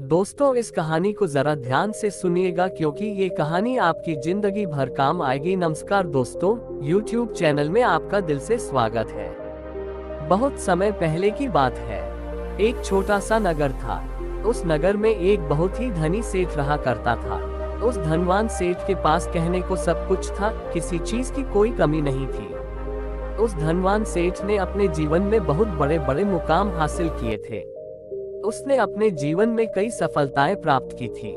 दोस्तों, इस कहानी को जरा ध्यान से सुनिएगा क्योंकि ये कहानी आपकी जिंदगी भर काम आएगी। नमस्कार दोस्तों, YouTube चैनल में आपका दिल से स्वागत है। बहुत समय पहले की बात है। एक छोटा सा नगर था। उस नगर में एक बहुत ही धनी सेठ रहा करता था। उस धनवान सेठ के पास कहने को सब कुछ था, किसी चीज की कोई कमी नहीं थी। उस धनवान सेठ ने अपने जीवन में बहुत बड़े बड़े मुकाम हासिल किए थे। उसने अपने जीवन में कई सफलताएं प्राप्त की थी।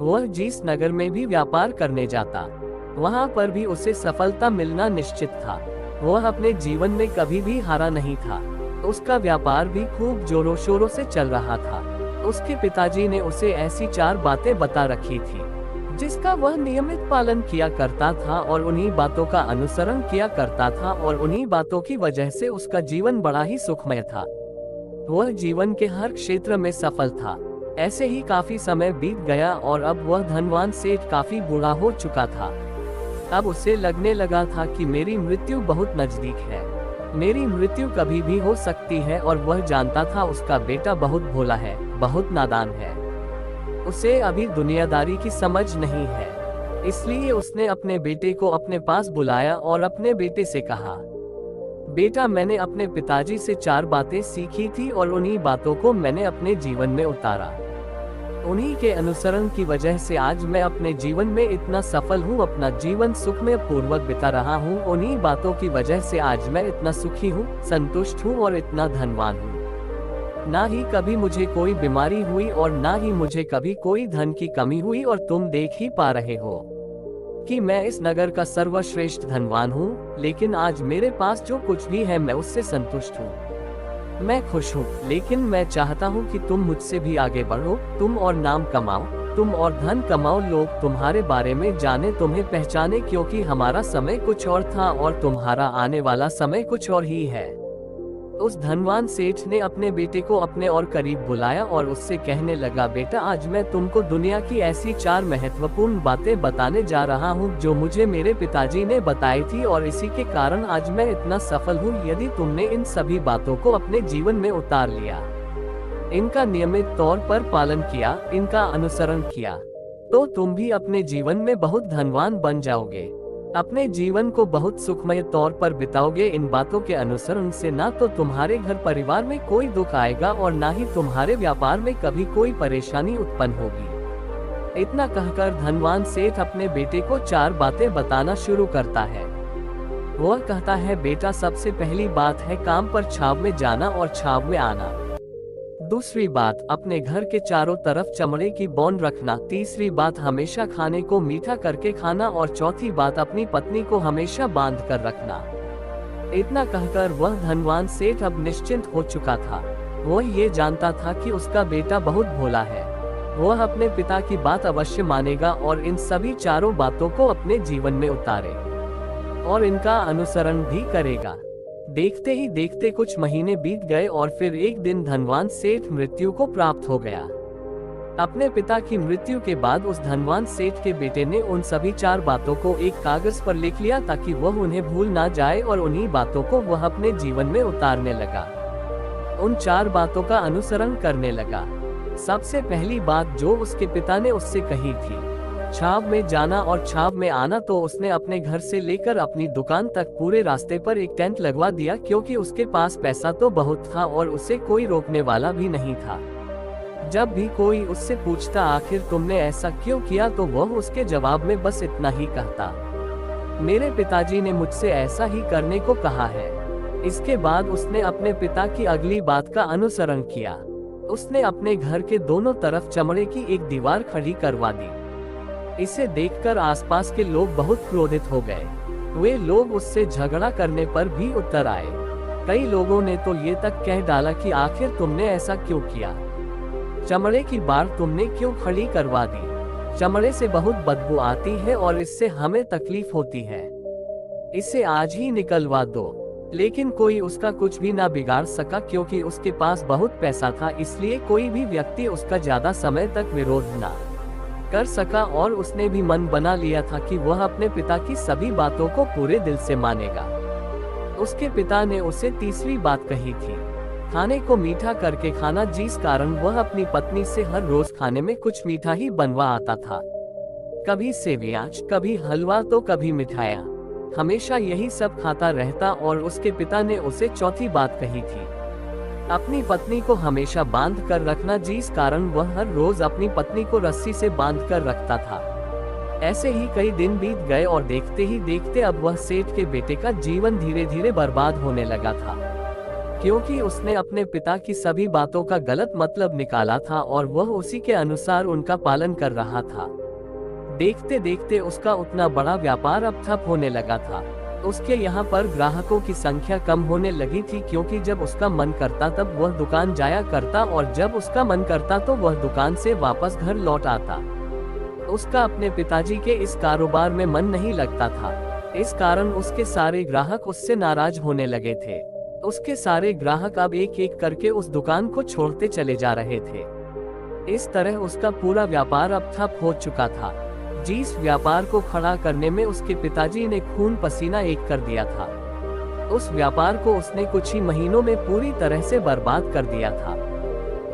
वह जिस नगर में भी व्यापार करने जाता, वहां पर भी उसे सफलता मिलना निश्चित था। वह अपने जीवन में कभी भी हारा नहीं था। उसका व्यापार भी खूब जोरों शोरों से चल रहा था। उसके पिताजी ने उसे ऐसी 4 बातें बता रखी थी जिसका वह नियमित पालन किया करता था और उन्हीं बातों का अनुसरण किया करता था, और उन्हीं बातों की वजह से उसका जीवन बड़ा ही सुखमय था। वह जीवन के हर क्षेत्र में सफल था। ऐसे ही काफी समय बीत गया और अब वह धनवान सेठ काफी बूढ़ा हो चुका था। अब उसे लगने लगा था कि मेरी मृत्यु बहुत नजदीक है, मेरी मृत्यु कभी भी हो सकती है। और वह जानता था उसका बेटा बहुत भोला है, बहुत नादान है। उसे अभी दुनियादारी की समझ नहीं है। इसलिए उसने अपने बेटे को अपने पास बुलाया और अपने बेटे से कहा, बेटा, मैंने अपने पिताजी से 4 बातें सीखी थी और उन्हीं बातों को मैंने अपने जीवन में उतारा। उन्हीं के अनुसरण की वजह से आज मैं अपने जीवन में इतना सफल हूँ, अपना जीवन सुखमय पूर्वक बिता रहा हूँ। उन्हीं बातों की वजह से आज मैं इतना सुखी हूँ, संतुष्ट हूँ और इतना धनवान हूँ। ना ही कभी मुझे कोई बीमारी हुई और ना ही मुझे कभी कोई धन की कमी हुई। और तुम देख ही पा रहे हो कि मैं इस नगर का सर्वश्रेष्ठ धनवान हूँ। लेकिन आज मेरे पास जो कुछ भी है मैं उससे संतुष्ट हूँ, मैं खुश हूँ। लेकिन मैं चाहता हूँ कि तुम मुझसे भी आगे बढ़ो, तुम और नाम कमाओ, तुम और धन कमाओ, लोग तुम्हारे बारे में जाने, तुम्हें पहचाने, क्योंकि हमारा समय कुछ और था और तुम्हारा आने वाला समय कुछ और ही है। उस धनवान सेठ ने अपने बेटे को अपने और करीब बुलाया और उससे कहने लगा, बेटा, आज मैं तुमको दुनिया की ऐसी 4 महत्वपूर्ण बातें बताने जा रहा हूँ जो मुझे मेरे पिताजी ने बताई थी, और इसी के कारण आज मैं इतना सफल हूँ। यदि तुमने इन सभी बातों को अपने जीवन में उतार लिया, इनका नियमित तौर पर पालन किया, इनका अनुसरण किया, तो तुम भी अपने जीवन में बहुत धनवान बन जाओगे, अपने जीवन को बहुत सुखमय तौर पर बिताओगे। इन बातों के अनुसरण से ना तो तुम्हारे घर परिवार में कोई दुख आएगा और ना ही तुम्हारे व्यापार में कभी कोई परेशानी उत्पन्न होगी। इतना कहकर धनवान सेठ अपने बेटे को 4 बातें बताना शुरू करता है। वह कहता है, बेटा, सबसे पहली बात है काम पर छाव में जाना और छाव में आना। दूसरी बात, अपने घर के चारों तरफ चमड़े की बॉन्ड रखना। तीसरी बात, हमेशा खाने को मीठा करके खाना। और चौथी बात, अपनी पत्नी को हमेशा बांध कर रखना। इतना कहकर वह धनवान सेठ अब निश्चिंत हो चुका था। वह ये जानता था कि उसका बेटा बहुत भोला है। वह अपने पिता की बात अवश्य मानेगा और इन सभी 4 बातों को अपने जीवन में उतारे और इनका अनुसरण भी करेगा। देखते ही देखते कुछ महीने बीत गए और फिर एक दिन धनवान सेठ मृत्यु को प्राप्त हो गया। अपने पिता की मृत्यु के बाद उस धनवान सेठ के बेटे ने उन सभी 4 बातों को एक कागज पर लिख लिया ताकि वह उन्हें भूल ना जाए, और उन्हीं बातों को वह अपने जीवन में उतारने लगा, उन 4 बातों का अनुसरण करने लगा। सबसे पहली बात जो उसके पिता ने उससे कही थी, छाव में जाना और छाव में आना, तो उसने अपने घर से लेकर अपनी दुकान तक पूरे रास्ते पर एक टेंट लगवा दिया, क्योंकि उसके पास पैसा तो बहुत था और उसे कोई रोकने वाला भी नहीं था। जब भी कोई उससे पूछता आखिर तुमने ऐसा क्यों किया, तो वह उसके जवाब में बस इतना ही कहता, मेरे पिताजी ने मुझसे ऐसा ही करने को कहा है। इसके बाद उसने अपने पिता की अगली बात का अनुसरण किया। उसने अपने घर के दोनों तरफ चमड़े की एक दीवार खड़ी करवा दी। इसे देखकर आसपास के लोग बहुत क्रोधित हो गए। वे लोग उससे झगड़ा करने पर भी उतर आए। कई लोगों ने तो ये तक कह डाला कि आखिर तुमने ऐसा क्यों किया, चमड़े की बार तुमने क्यों खड़ी करवा दी, चमड़े से बहुत बदबू आती है और इससे हमें तकलीफ होती है, इसे आज ही निकलवा दो। लेकिन कोई उसका कुछ भी ना बिगाड़ सका, क्योंकि उसके पास बहुत पैसा था। इसलिए कोई भी व्यक्ति उसका ज्यादा समय तक विरोध ना कर सका, और उसने भी मन बना लिया था कि वह अपने पिता की सभी बातों को पूरे दिल से मानेगा। उसके पिता ने उसे तीसरी बात कही थी, खाने को मीठा करके खाना, जिस कारण वह अपनी पत्नी से हर रोज खाने में कुछ मीठा ही बनवा आता था। कभी सेवियां, कभी हलवा तो कभी मिठाइयाँ। हमेशा यही सब खाता रहता और उसके पिता ने उसे चौथी बात कही थी, अपनी पत्नी को हमेशा बांध कर रखना, जिस कारण वह हर रोज अपनी पत्नी को रस्सी से बांध कर रखता था। ऐसे ही कई दिन बीत गए और देखते ही देखते अब वह सेठ के बेटे का जीवन धीरे धीरे बर्बाद होने लगा था, क्योंकि उसने अपने पिता की सभी बातों का गलत मतलब निकाला था और वह उसी के अनुसार उनका पालन कर रहा था। देखते देखते उसका उतना बड़ा व्यापार अब ठप होने लगा था। उसके यहाँ पर ग्राहकों की संख्या कम होने लगी थी, क्योंकि जब उसका मन करता तब वह दुकान जाया करता और जब उसका मन करता तो वह दुकान से वापस घर लौट आता। उसका अपने पिताजी के इस कारोबार में मन नहीं लगता था। इस कारण उसके सारे ग्राहक उससे नाराज होने लगे थे। उसके सारे ग्राहक अब एक एक करके उस दुकान को छोड़ते चले जा रहे थे। इस तरह उसका पूरा व्यापार अब ठप हो चुका था। जिस व्यापार को खड़ा करने में उसके पिताजी ने खून पसीना एक कर दिया था, उस व्यापार को उसने कुछ ही महीनों में पूरी तरह से बर्बाद कर दिया था।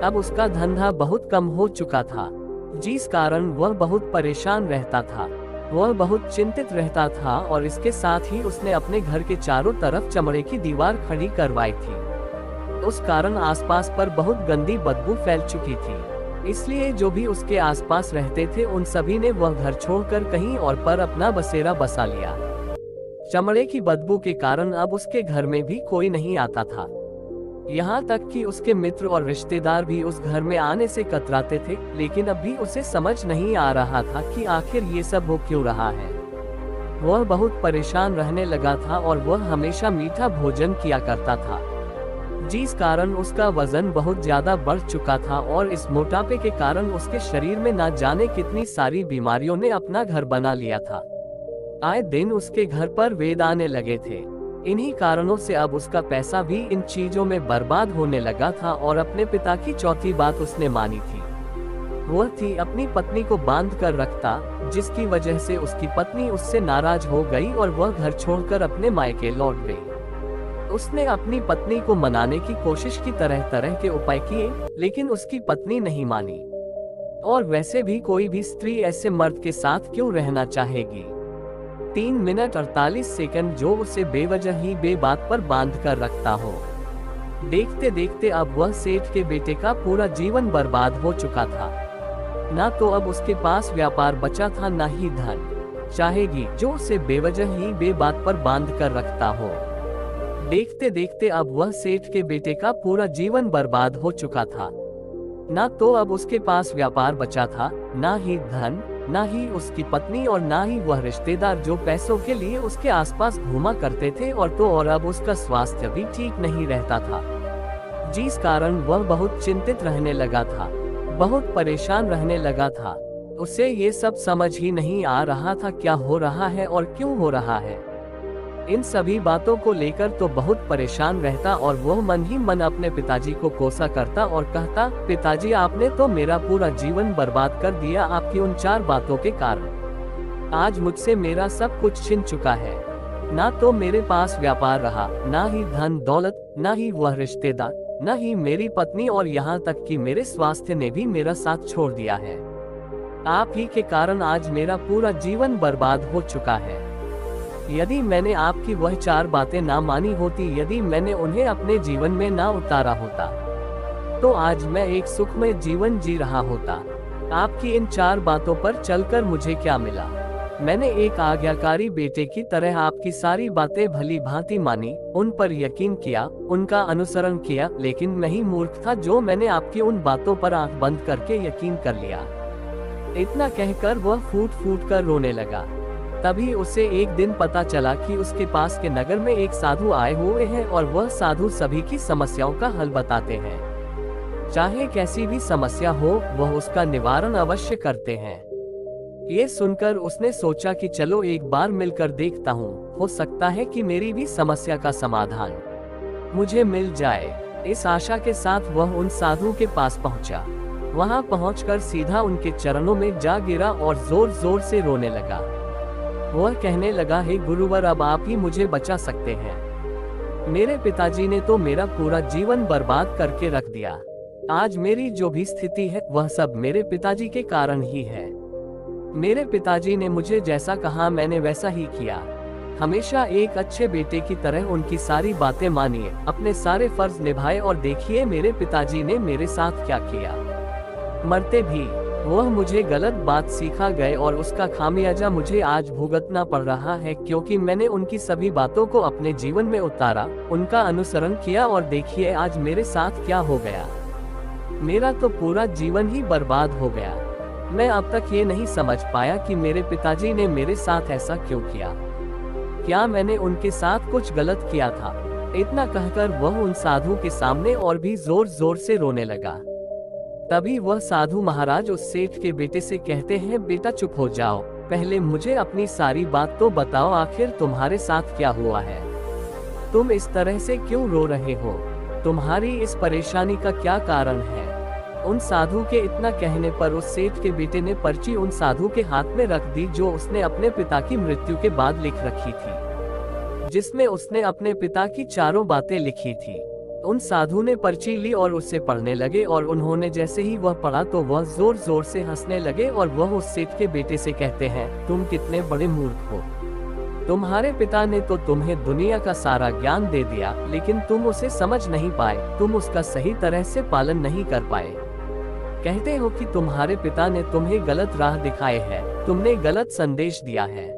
अब उसका धंधा बहुत कम हो चुका था, जिस कारण वह बहुत परेशान रहता था। वह बहुत चिंतित रहता था और इसके साथ ही उसने अपने घर के चारों तरफ चमड़े की दीवार खड़ी करवाई थी। उस कारण आसपास पर बहुत गंदी बदबू फैल चुकी थी, इसलिए जो भी उसके आसपास रहते थे उन सभी ने वह घर छोड़कर कहीं और पर अपना बसेरा बसा लिया। चमड़े की बदबू के कारण अब उसके घर में भी कोई नहीं आता था। यहाँ तक कि उसके मित्र और रिश्तेदार भी उस घर में आने से कतराते थे, लेकिन अब भी उसे समझ नहीं आ रहा था कि आखिर ये सब हो क्यों रहा है। वह बहुत परेशान रहने लगा था और वह हमेशा मीठा भोजन किया करता था, जिस कारण उसका वजन बहुत ज्यादा बढ़ चुका था और इस मोटापे के कारण उसके शरीर में ना जाने कितनी सारी बीमारियों ने अपना घर बना लिया था। आए दिन उसके घर पर वेद आने लगे थे। इन्हीं कारणों से अब उसका पैसा भी इन चीजों में बर्बाद होने लगा था और अपने पिता की चौथी बात उसने मानी थी। वह थी अपनी पत्नी को बांध कर रखता, जिसकी वजह से उसकी पत्नी उससे नाराज हो गई और वह घर छोड़कर अपने मायके लौट गई। उसने अपनी पत्नी को मनाने की कोशिश की, तरह तरह के उपाय किए, लेकिन उसकी पत्नी नहीं मानी। और वैसे भी कोई भी स्त्री ऐसे मर्द के साथ क्यों रहना चाहेगी। 3 मिनट 48 सेकंड जो उसे बेवजह ही बेबात पर बांध कर रखता हो। देखते देखते अब वह सेठ के बेटे का पूरा जीवन बर्बाद हो चुका था। ना तो अब उसके पास व्यापार बचा था, ना ही धन चाहेगी जो उसे बेवजह ही बेबात पर बांध कर रखता हो। देखते देखते अब वह सेठ के बेटे का पूरा जीवन बर्बाद हो चुका था। ना तो अब उसके पास व्यापार बचा था, ना ही धन, ना ही उसकी पत्नी और ना ही वह रिश्तेदार जो पैसों के लिए उसके आसपास घूमा करते थे, और अब उसका स्वास्थ्य भी ठीक नहीं रहता था, जिस कारण वह बहुत चिंतित रहने लगा था, बहुत परेशान रहने लगा था। उसे ये सब समझ ही नहीं आ रहा था क्या हो रहा है और क्यों हो रहा है। इन सभी बातों को लेकर तो बहुत परेशान रहता और वह मन ही मन अपने पिताजी को कोसा करता और कहता, पिताजी आपने तो मेरा पूरा जीवन बर्बाद कर दिया आपकी उन 4 बातों के कारण। आज मुझसे मेरा सब कुछ छिन चुका है। ना तो मेरे पास व्यापार रहा, ना ही धन दौलत, ना ही वह रिश्तेदार, ना ही मेरी पत्नी और यहाँ तक कि मेरे स्वास्थ्य ने भी मेरा साथ छोड़ दिया है। आप ही के कारण आज मेरा पूरा जीवन बर्बाद हो चुका है। यदि मैंने आपकी वह 4 बातें ना मानी होती, यदि मैंने उन्हें अपने जीवन में ना उतारा होता, तो आज मैं एक सुखमय जीवन जी रहा होता। आपकी इन 4 बातों पर चलकर मुझे क्या मिला। मैंने एक आज्ञाकारी बेटे की तरह आपकी सारी बातें भली भांति मानी, उन पर यकीन किया, उनका अनुसरण किया, लेकिन मैं ही मूर्ख था जो मैंने आपकी उन बातों पर आंख बंद करके यकीन कर लिया। इतना कहकर वह फूट फूट कर रोने लगा। तभी उसे एक दिन पता चला कि उसके पास के नगर में एक साधु आए हुए हैं और वह साधु सभी की समस्याओं का हल बताते हैं। चाहे कैसी भी समस्या हो, वह उसका निवारण अवश्य करते हैं। ये सुनकर उसने सोचा कि चलो एक बार मिलकर देखता हूँ, हो सकता है कि मेरी भी समस्या का समाधान मुझे मिल जाए। इस आशा के साथ वह उन साधु के पास पहुँचा। वहाँ पहुँचकर सीधा उनके चरणों में जा गिरा और जोर जोर से रोने लगा। वह कहने लगा, हे गुरुवर, अब आप ही मुझे बचा सकते हैं। मेरे पिताजी ने तो मेरा पूरा जीवन बर्बाद करके रख दिया। आज मेरी जो भी स्थिति है वह सब मेरे पिताजी के कारण ही है। मेरे पिताजी ने मुझे जैसा कहा मैंने वैसा ही किया। हमेशा एक अच्छे बेटे की तरह उनकी सारी बातें मानिए, अपने सारे फर्ज निभाए और देखिए मेरे पिताजी ने मेरे साथ क्या किया। मरते भी वह मुझे गलत बात सिखा गए और उसका खामियाजा मुझे आज भुगतना पड़ रहा है, क्योंकि मैंने उनकी सभी बातों को अपने जीवन में उतारा, उनका अनुसरण किया और देखिए आज मेरे साथ क्या हो गया। मेरा तो पूरा जीवन ही बर्बाद हो गया। मैं अब तक ये नहीं समझ पाया कि मेरे पिताजी ने मेरे साथ ऐसा क्यों किया। क्या मैंने उनके साथ कुछ गलत किया था? इतना कहकर वह उन साधु के सामने और भी जोर जोर से रोने लगा। तभी वह साधु महाराज उस सेठ के बेटे से कहते हैं, बेटा चुप हो जाओ, पहले मुझे अपनी सारी बात तो बताओ, आखिर तुम्हारे साथ क्या हुआ है? तुम इस तरह से क्यों रो रहे हो? तुम्हारी इस परेशानी का क्या कारण है? उन साधु के इतना कहने पर उस सेठ के बेटे ने पर्ची उन साधु के हाथ में रख दी जो उसने अपने पिता की मृत्यु के बाद लिख रखी थी, जिसमें उसने अपने पिता की चारों बातें लिखी थी। उन साधु ने पर्ची ली और उसे पढ़ने लगे और उन्होंने जैसे ही वह पढ़ा तो वह जोर जोर से हंसने लगे और वह उस सेठ के बेटे से कहते हैं, तुम कितने बड़े मूर्ख हो। तुम्हारे पिता ने तो तुम्हें दुनिया का सारा ज्ञान दे दिया, लेकिन तुम उसे समझ नहीं पाए, तुम उसका सही तरह से पालन नहीं कर पाए। कहते हो कि तुम्हारे पिता ने तुम्हें गलत राह दिखाए है, तुमने गलत संदेश दिया है।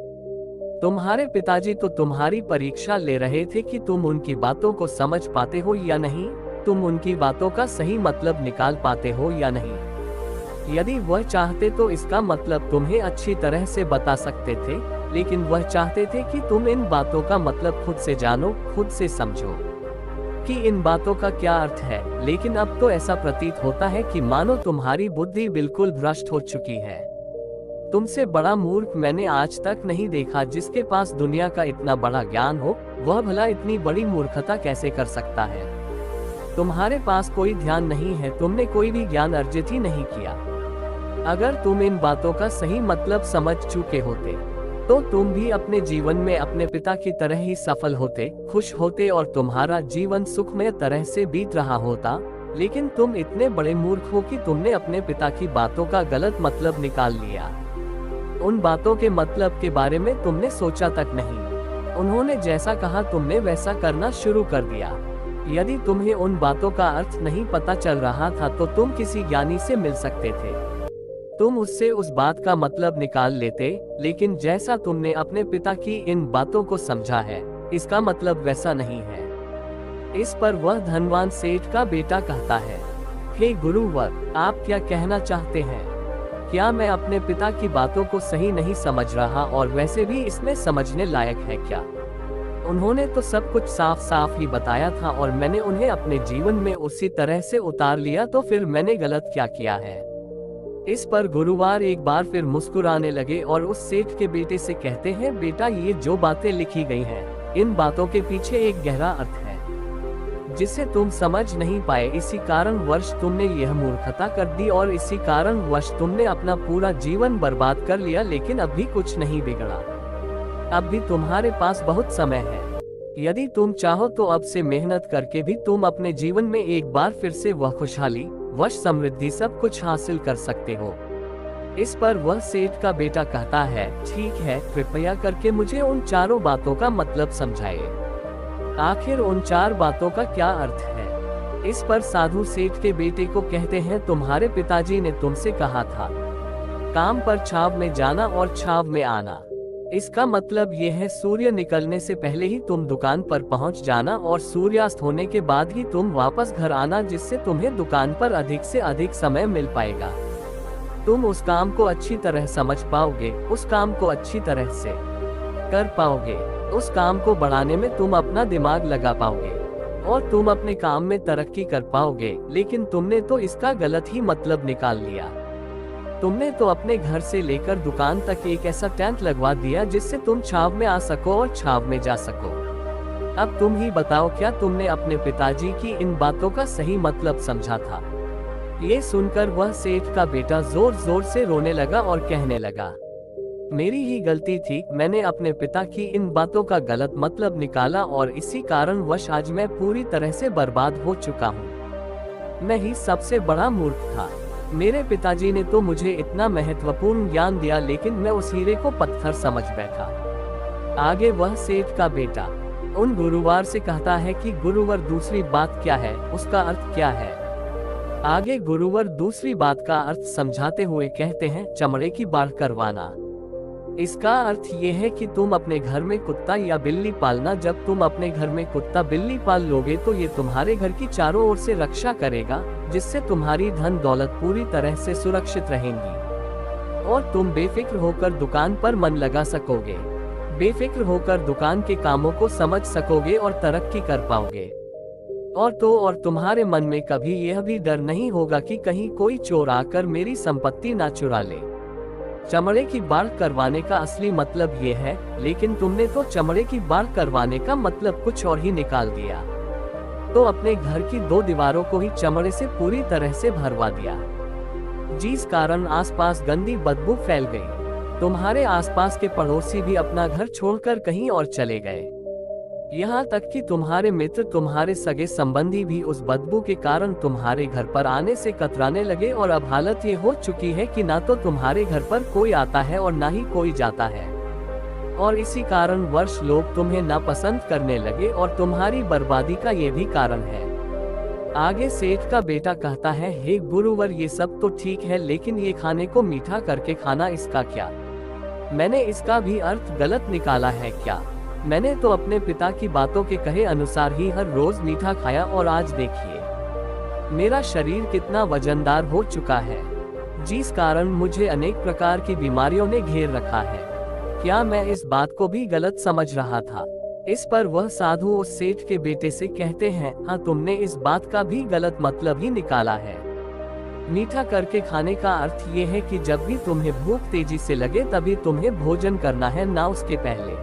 तुम्हारे पिताजी तो तुम्हारी परीक्षा ले रहे थे कि तुम उनकी बातों को समझ पाते हो या नहीं, तुम उनकी बातों का सही मतलब निकाल पाते हो या नहीं। यदि वह चाहते तो इसका मतलब तुम्हें अच्छी तरह से बता सकते थे, लेकिन वह चाहते थे कि तुम इन बातों का मतलब खुद से जानो, खुद से समझो कि इन बातों का क्या अर्थ है। लेकिन अब तो ऐसा प्रतीत होता है कि मानो तुम्हारी बुद्धि बिल्कुल भ्रष्ट हो चुकी है। तुमसे बड़ा मूर्ख मैंने आज तक नहीं देखा। जिसके पास दुनिया का इतना बड़ा ज्ञान हो, वह भला इतनी बड़ी मूर्खता कैसे कर सकता है? तुम्हारे पास कोई ध्यान नहीं है, तुमने कोई भी ज्ञान अर्जित ही नहीं किया। अगर तुम इन बातों का सही मतलब समझ चुके होते तो तुम भी अपने जीवन में अपने पिता की तरह ही सफल होते, खुश होते और तुम्हारा जीवन सुखमय तरह से बीत रहा होता। लेकिन तुम इतने बड़े मूर्ख हो कि तुमने अपने पिता की बातों का गलत मतलब निकाल लिया। उन बातों के मतलब के बारे में तुमने सोचा तक नहीं। उन्होंने जैसा कहा तुमने वैसा करना शुरू कर दिया। यदि तुम्हें उन बातों का अर्थ नहीं पता चल रहा था तो तुम किसी ज्ञानी से मिल सकते थे, तुम उससे उस बात का मतलब निकाल लेते। लेकिन जैसा तुमने अपने पिता की इन बातों को समझा है, इसका मतलब वैसा नहीं है। इस पर वह धनवान सेठ का बेटा कहता है, हे गुरुवर, आप क्या कहना चाहते हैं? क्या मैं अपने पिता की बातों को सही नहीं समझ रहा और वैसे भी इसमें समझने लायक है क्या? उन्होंने तो सब कुछ साफ साफ ही बताया था और मैंने उन्हें अपने जीवन में उसी तरह से उतार लिया, तो फिर मैंने गलत क्या किया है? इस पर गुरुवार एक बार फिर मुस्कुराने लगे और उस सेठ के बेटे से कहते हैं, बेटा ये जो बातें लिखी गई हैं, इन बातों के पीछे एक गहरा अर्थ है जिसे तुम समझ नहीं पाए। इसी कारण वर्ष तुमने यह मूर्खता कर दी और इसी कारण वर्ष तुमने अपना पूरा जीवन बर्बाद कर लिया। लेकिन अब भी कुछ नहीं बिगड़ा, अब भी तुम्हारे पास बहुत समय है। यदि तुम चाहो तो अब से मेहनत करके भी तुम अपने जीवन में एक बार फिर से वह खुशहाली, वह समृद्धि, सब कुछ हासिल कर सकते हो। इस पर वह सेठ का बेटा कहता है, ठीक है, कृपया करके मुझे उन चारों बातों का मतलब समझाइए। आखिर उन चार बातों का क्या अर्थ है? इस पर साधु सेठ के बेटे को कहते हैं, तुम्हारे पिताजी ने तुमसे कहा था काम पर छाव में जाना और छाव में आना। इसका मतलब यह है सूर्य निकलने से पहले ही तुम दुकान पर पहुंच जाना और सूर्यास्त होने के बाद ही तुम वापस घर आना, जिससे तुम्हें दुकान पर अधिक से अधिक समय मिल पाएगा। तुम उस काम को अच्छी तरह समझ पाओगे, उस काम को अच्छी तरह से कर पाओगे, उस काम को बढ़ाने में तुम अपना दिमाग लगा पाओगे और तुम अपने काम में तरक्की कर पाओगे। लेकिन तुमने तो इसका गलत ही मतलब निकाल लिया। तुमने तो अपने घर से लेकर दुकान तक एक ऐसा टेंट लगवा दिया जिससे तुम छाव में आ सको और छाव में जा सको। अब तुम ही बताओ, क्या तुमने अपने पिताजी की इन बातों का सही मतलब समझा था? ये सुनकर वह सेठ का बेटा जोर जोर से रोने लगा और कहने लगा, मेरी ही गलती थी, मैंने अपने पिता की इन बातों का गलत मतलब निकाला और इसी कारणवश आज मैं पूरी तरह से बर्बाद हो चुका हूँ। मैं ही सबसे बड़ा मूर्ख था। मेरे पिताजी ने तो मुझे इतना महत्वपूर्ण ज्ञान दिया, लेकिन मैं उस हीरे को पत्थर समझ बैठा। आगे वह सेठ का बेटा उन गुरुवार से कहता है कि गुरुवर दूसरी बात क्या है, उसका अर्थ क्या है। आगे गुरुवर दूसरी बात का अर्थ समझाते हुए कहते हैं, चमड़े की बाढ़ करवाना। इसका अर्थ ये है कि तुम अपने घर में कुत्ता या बिल्ली पालना। जब तुम अपने घर में कुत्ता बिल्ली पाल लोगे तो ये तुम्हारे घर की चारों ओर से रक्षा करेगा, जिससे तुम्हारी धन दौलत पूरी तरह से सुरक्षित रहेंगी और तुम बेफिक्र होकर दुकान पर मन लगा सकोगे, बेफिक्र होकर दुकान के कामों को समझ सकोगे और तरक्की कर पाओगे। और तुम्हारे मन में कभी यह भी डर नहीं होगा कि कहीं कोई चोर आकर मेरी संपत्ति ना चुरा ले। चमड़े की बाढ़ करवाने का असली मतलब ये है, लेकिन तुमने तो चमड़े की बाढ़ करवाने का मतलब कुछ और ही निकाल दिया। तो अपने घर की 2 दीवारों को ही चमड़े से पूरी तरह से भरवा दिया, जिस कारण आसपास गंदी बदबू फैल गई। तुम्हारे आसपास के पड़ोसी भी अपना घर छोड़कर कहीं और चले गए। यहाँ तक कि तुम्हारे मित्र, तुम्हारे सगे संबंधी भी उस बदबू के कारण तुम्हारे घर पर आने से कतराने लगे और अब हालत ये हो चुकी है कि ना तो तुम्हारे घर पर कोई आता है और ना ही कोई जाता है। और इसी कारण वर्ष लोग तुम्हें नापसंद करने लगे और तुम्हारी बर्बादी का ये भी कारण है। आगे सेठ का बेटा कहता है, हे गुरुवर ये सब तो ठीक है, लेकिन ये खाने को मीठा करके खाना, इसका क्या? मैंने इसका भी अर्थ गलत निकाला है क्या? मैंने तो अपने पिता की बातों के कहे अनुसार ही हर रोज मीठा खाया और आज देखिए मेरा शरीर कितना वजनदार हो चुका है, जिस कारण मुझे अनेक प्रकार की बीमारियों ने घेर रखा है। क्या मैं इस बात को भी गलत समझ रहा था? इस पर वह साधु उस सेठ के बेटे से कहते हैं, हाँ तुमने इस बात का भी गलत मतलब ही निकाला है। मीठा करके खाने का अर्थ ये है कि जब भी तुम्हें भूख तेजी से लगे तभी तुम्हें भोजन करना है, ना उसके पहले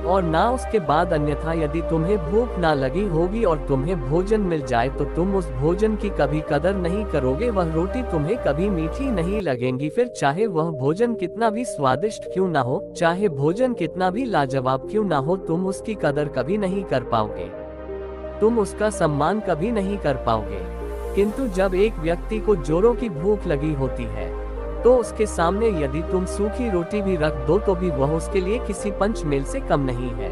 और ना उसके बाद। अन्यथा यदि तुम्हें भूख ना लगी होगी और तुम्हें भोजन मिल जाए तो तुम उस भोजन की कभी कदर नहीं करोगे। वह रोटी तुम्हें कभी मीठी नहीं लगेगी, फिर चाहे वह भोजन कितना भी स्वादिष्ट क्यों ना हो, चाहे भोजन कितना भी लाजवाब क्यों ना हो, तुम उसकी कदर कभी नहीं कर पाओगे, तुम उसका सम्मान कभी नहीं कर पाओगे। किंतु जब एक व्यक्ति को जोरों की भूख लगी होती है तो उसके सामने यदि तुम सूखी रोटी भी रख दो तो भी वह उसके लिए किसी पंचमेल से कम नहीं है।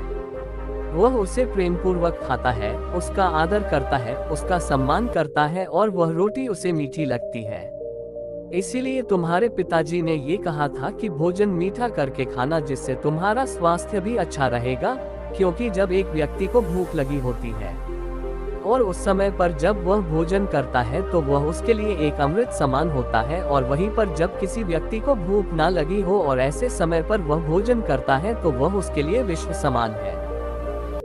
वह उसे प्रेम पूर्वक खाता है, उसका आदर करता है, उसका सम्मान करता है और वह रोटी उसे मीठी लगती है। इसीलिए तुम्हारे पिताजी ने ये कहा था कि भोजन मीठा करके खाना, जिससे तुम्हारा स्वास्थ्य भी अच्छा रहेगा। क्योंकि जब एक व्यक्ति को भूख लगी होती है और उस समय पर जब वह भोजन करता है तो वह उसके लिए एक अमृत समान होता है, और वहीं पर जब किसी व्यक्ति को भूख ना लगी हो और ऐसे समय पर वह भोजन करता है तो वह उसके लिए विष समान है,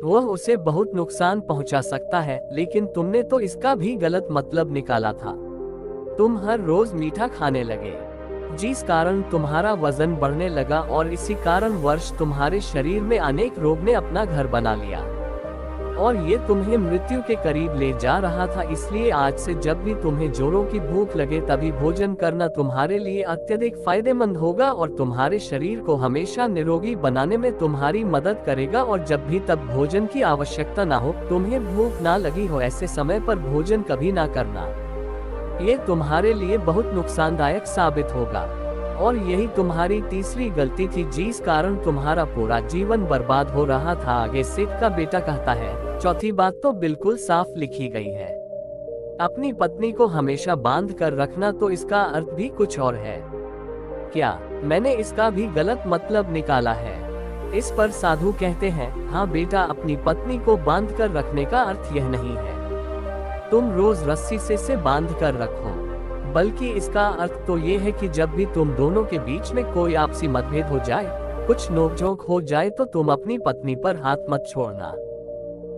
वह उसे बहुत नुकसान पहुंचा सकता है। लेकिन तुमने तो इसका भी गलत मतलब निकाला था। तुम हर रोज मीठा खाने लगे, जिस कारण तुम्हारा वजन बढ़ने लगा और इसी कारण वर्ष तुम्हारे शरीर में अनेक रोग ने अपना घर बना लिया और ये तुम्हें मृत्यु के करीब ले जा रहा था। इसलिए आज से जब भी तुम्हें जोरों की भूख लगे तभी भोजन करना तुम्हारे लिए अत्यधिक फायदेमंद होगा और तुम्हारे शरीर को हमेशा निरोगी बनाने में तुम्हारी मदद करेगा। और जब भी तब भोजन की आवश्यकता ना हो, तुम्हें भूख ना लगी हो, ऐसे समय पर भोजन कभी ना करना। ये तुम्हारे लिए बहुत नुकसानदायक साबित होगा और यही तुम्हारी तीसरी गलती थी, जिस कारण तुम्हारा पूरा जीवन बर्बाद हो रहा था। आगे सेठ का बेटा कहता है, चौथी बात तो बिल्कुल साफ लिखी गई है, अपनी पत्नी को हमेशा बांध कर रखना। तो इसका अर्थ भी कुछ और है क्या? मैंने इसका भी गलत मतलब निकाला है? इस पर साधु कहते हैं, हाँ बेटा, अपनी पत्नी को बांध कर रखने का अर्थ यह नहीं है तुम रोज रस्सी से बांध कर रखो, बल्कि इसका अर्थ तो ये है कि जब भी तुम दोनों के बीच में कोई आपसी मतभेद हो जाए, कुछ नोकझोंक हो जाए, तो तुम अपनी पत्नी पर हाथ मत छोड़ना।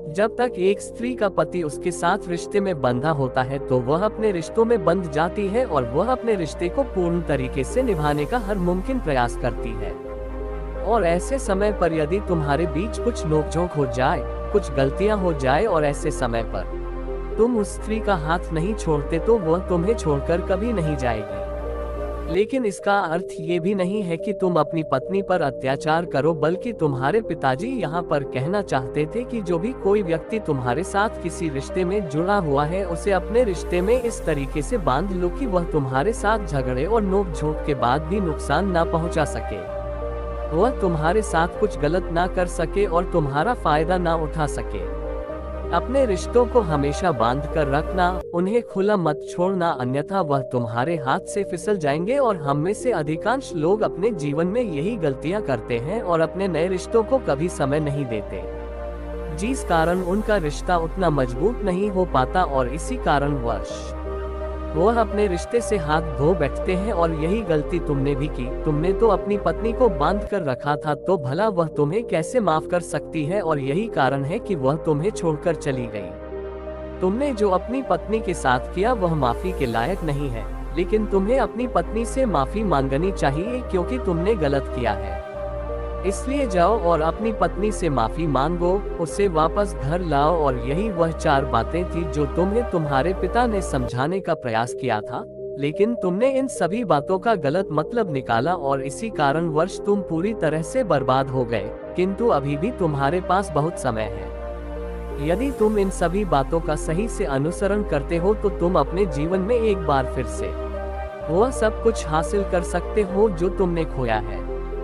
जब तक एक स्त्री का पति उसके साथ रिश्ते में बंधा होता है तो वह अपने रिश्तों में बंध जाती है और वह अपने रिश्ते को पूर्ण तरीके से निभाने का हर मुमकिन प्रयास करती है। और ऐसे समय पर यदि तुम्हारे बीच कुछ नोकझोंक हो जाए, कुछ गलतियां हो जाए और ऐसे समय पर तुम उस स्त्री का हाथ नहीं छोड़ते तो वह तुम्हें छोड़कर कभी नहीं जाएगी। लेकिन इसका अर्थ ये भी नहीं है कि तुम अपनी पत्नी पर अत्याचार करो, बल्कि तुम्हारे पिताजी यहाँ पर कहना चाहते थे कि जो भी कोई व्यक्ति तुम्हारे साथ किसी रिश्ते में जुड़ा हुआ है उसे अपने रिश्ते में इस तरीके से बांध लो कि वह तुम्हारे साथ झगड़े और नोक-झोंक के बाद भी नुकसान ना पहुँचा सके, वह तुम्हारे साथ कुछ गलत ना कर सके और तुम्हारा फायदा ना उठा सके। अपने रिश्तों को हमेशा बांध कर रखना, उन्हें खुला मत छोड़ना, अन्यथा वह तुम्हारे हाथ से फिसल जाएंगे। और हम में से अधिकांश लोग अपने जीवन में यही गलतियां करते हैं और अपने नए रिश्तों को कभी समय नहीं देते, जिस कारण उनका रिश्ता उतना मजबूत नहीं हो पाता और इसी कारणवश वह अपने रिश्ते से हाथ धो बैठते हैं। और यही गलती तुमने भी की। तुमने तो अपनी पत्नी को बांध कर रखा था, तो भला वह तुम्हें कैसे माफ कर सकती है? और यही कारण है कि वह तुम्हें छोड़कर चली गई। तुमने जो अपनी पत्नी के साथ किया वह माफी के लायक नहीं है, लेकिन तुम्हें अपनी पत्नी से माफी मांगनी चाहिए क्योंकि तुमने गलत किया है। इसलिए जाओ और अपनी पत्नी से माफी मांगो, उसे वापस घर लाओ। और यही वह 4 बातें थी जो तुम्हें तुम्हारे पिता ने समझाने का प्रयास किया था, लेकिन तुमने इन सभी बातों का गलत मतलब निकाला और इसी कारणवश तुम पूरी तरह से बर्बाद हो गए। किंतु अभी भी तुम्हारे पास बहुत समय है। यदि तुम इन सभी बातों का सही से अनुसरण करते हो तो तुम अपने जीवन में एक बार फिर से वह सब कुछ हासिल कर सकते हो जो तुमने खोया है।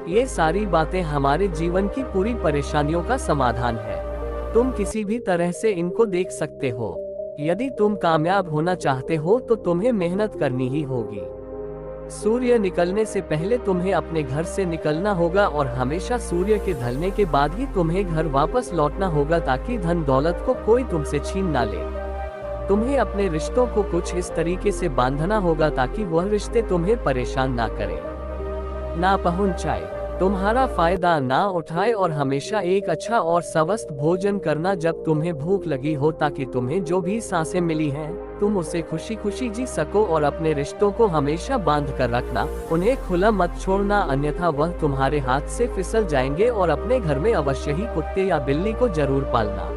ये सारी बातें हमारे जीवन की पूरी परेशानियों का समाधान है। तुम किसी भी तरह से इनको देख सकते हो। यदि तुम कामयाब होना चाहते हो तो तुम्हें मेहनत करनी ही होगी। सूर्य निकलने से पहले तुम्हें अपने घर से निकलना होगा और हमेशा सूर्य के ढलने के बाद ही तुम्हें घर वापस लौटना होगा, ताकि धन दौलत को कोई तुमसे छीन ना ले। तुम्हें अपने रिश्तों को कुछ इस तरीके से बांधना होगा ताकि वह रिश्ते तुम्हें परेशान ना करें, ना पहुंचाए, तुम्हारा फायदा ना उठाए। और हमेशा एक अच्छा और स्वस्थ भोजन करना जब तुम्हें भूख लगी हो, ताकि तुम्हें जो भी सांसें मिली हैं तुम उसे खुशी खुशी जी सको। और अपने रिश्तों को हमेशा बांध कर रखना, उन्हें खुला मत छोड़ना, अन्यथा वह तुम्हारे हाथ से फिसल जाएंगे। और अपने घर में अवश्य ही कुत्ते या बिल्ली को जरूर पालना,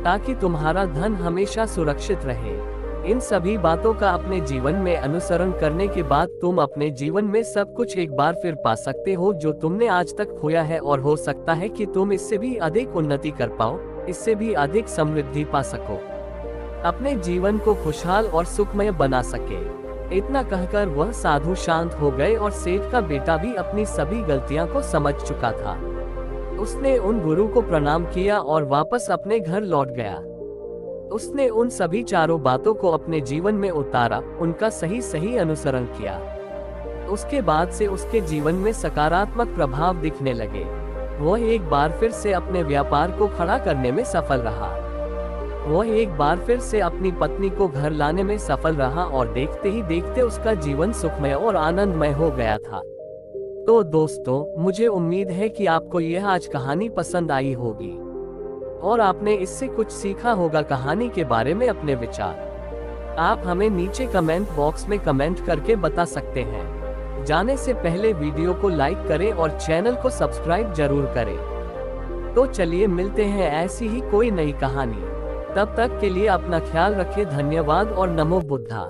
ताकि तुम्हारा धन हमेशा सुरक्षित रहे। इन सभी बातों का अपने जीवन में अनुसरण करने के बाद तुम अपने जीवन में सब कुछ एक बार फिर पा सकते हो जो तुमने आज तक खोया है। और हो सकता है कि तुम इससे भी अधिक उन्नति कर पाओ, इससे भी अधिक समृद्धि पा सको, अपने जीवन को खुशहाल और सुखमय बना सके। इतना कहकर वह साधु शांत हो गए और सेठ का बेटा भी अपनी सभी गलतियां को समझ चुका था। उसने उन गुरु को प्रणाम किया और वापस अपने घर लौट गया। उसने उन सभी 4 बातों को अपने जीवन में उतारा, उनका सही सही अनुसरण किया। उसके बाद से उसके जीवन में सकारात्मक प्रभाव दिखने लगे। वह एक बार फिर से अपने व्यापार को खड़ा करने में सफल रहा। वह एक बार फिर से अपनी पत्नी को घर लाने में सफल रहा और देखते ही देखते उसका जीवन सुखमय और आनंदमय हो गया था। तो दोस्तों, मुझे उम्मीद है कि आपको यह आज कहानी पसंद आई होगी और आपने इससे कुछ सीखा होगा। कहानी के बारे में अपने विचार आप हमें नीचे कमेंट बॉक्स में कमेंट करके बता सकते हैं। जाने से पहले वीडियो को लाइक करें और चैनल को सब्सक्राइब जरूर करें। तो चलिए मिलते हैं ऐसी ही कोई नई कहानी। तब तक के लिए अपना ख्याल रखें। धन्यवाद और नमो बुद्धा।